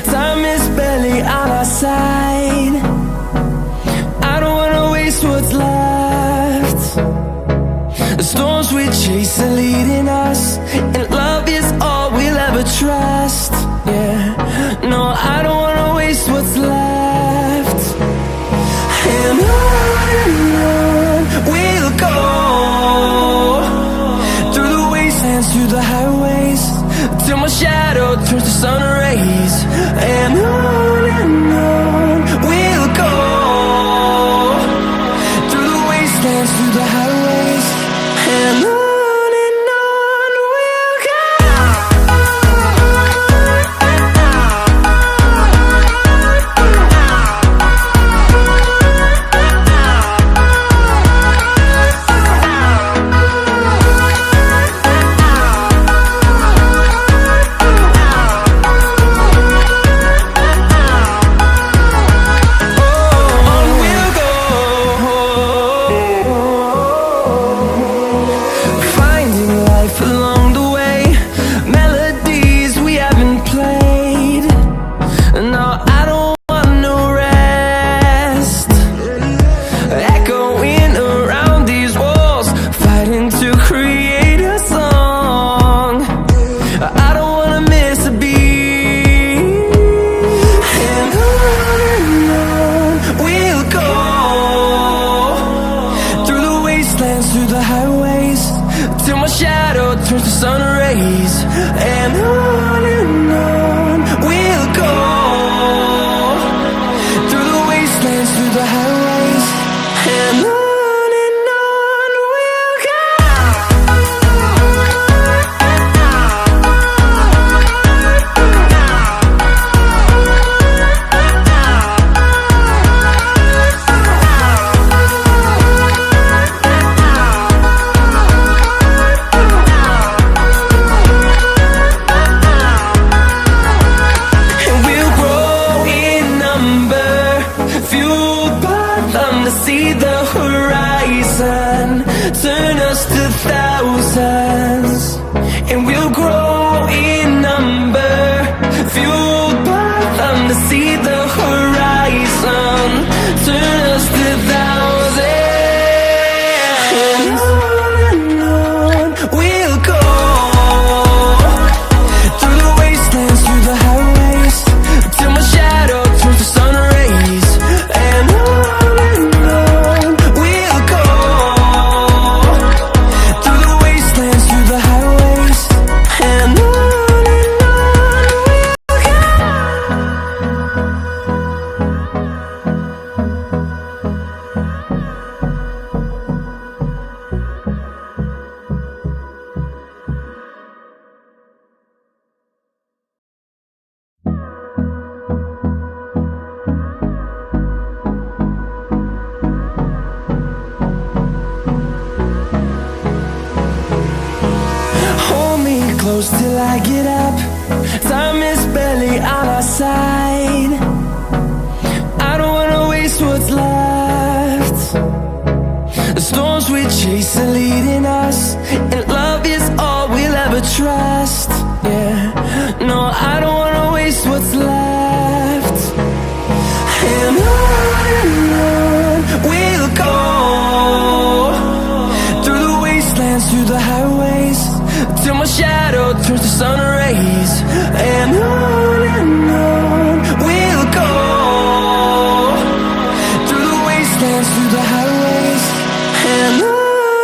Time is barely on our side. I don't wanna waste what's left. The storms we chase are leading us, and love is all we'll ever trust. Yeah, no, I don't wanna waste what's left. And on we'll go, through the wastelands, through the highways, till my shadow turns to sun rays. And on we'll go, through the wastelands, through the highways, and on we'll go. Till I get up, time is barely on our side. I don't wanna waste what's left. The storms we chase are leading us, and love is all we'll ever trust. Yeah, no, I don't wanna waste what's left. And on we'll go, through the wastelands, through the highways, till my shadow turns to sun rays. And on we'll go, through the wastelands, through the highways, and on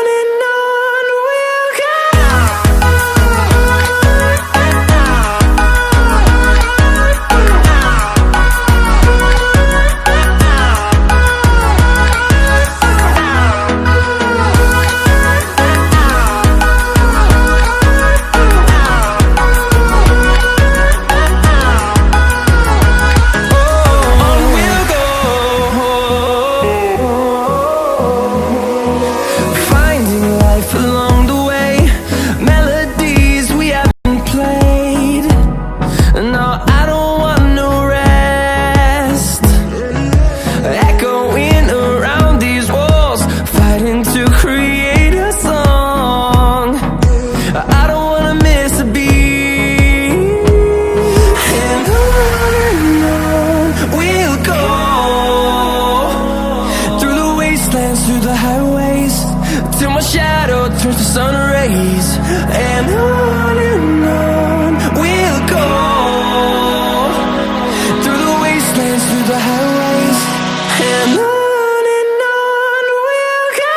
we'll go. turns to sun rays, and on we'll go, through the wastelands, through the highways, and on we'll go.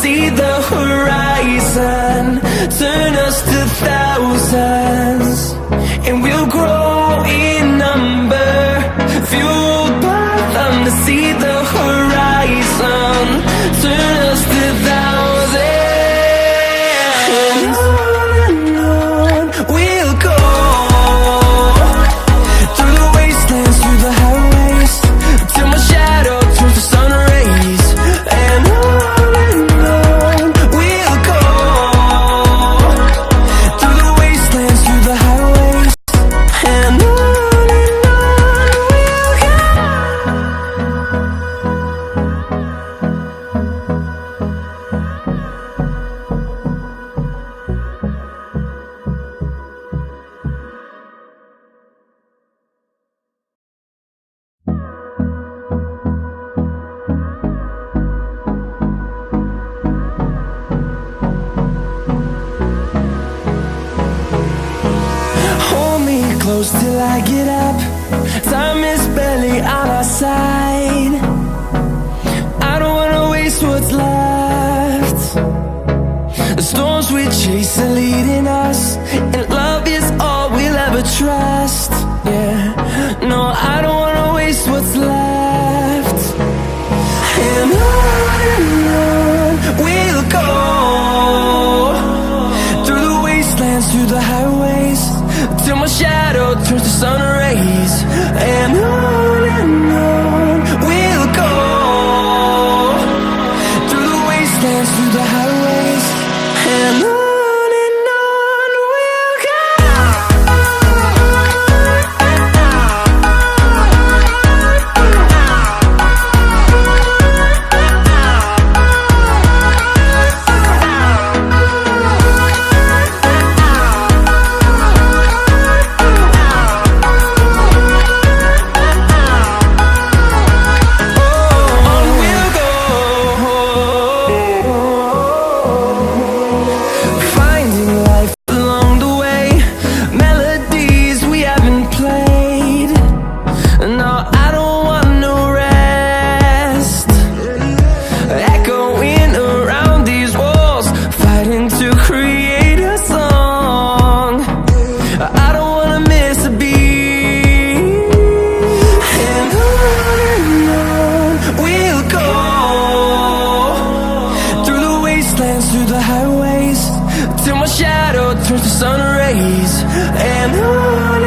See the horizon, turn us to thousands, and we'll grow in number, fueled by them to see the horizon, turn us to thousands, and on we'll go, through the wastelands, through the highways, till my shadow turns to sun rays, and on close till I get up. Time is barely on our side. I don't wanna waste what's left. The storms we chase are leading us, and love is all we'll ever trust. Yeah, no, I don't wanna waste what's left. And on we'll go, through the wastelands, through the highways, till my shadow turns to sun rays, and on we'll go, through the wastelands, through the highways, and on we'll go. Through the highways, till my shadow turns to sun rays, and on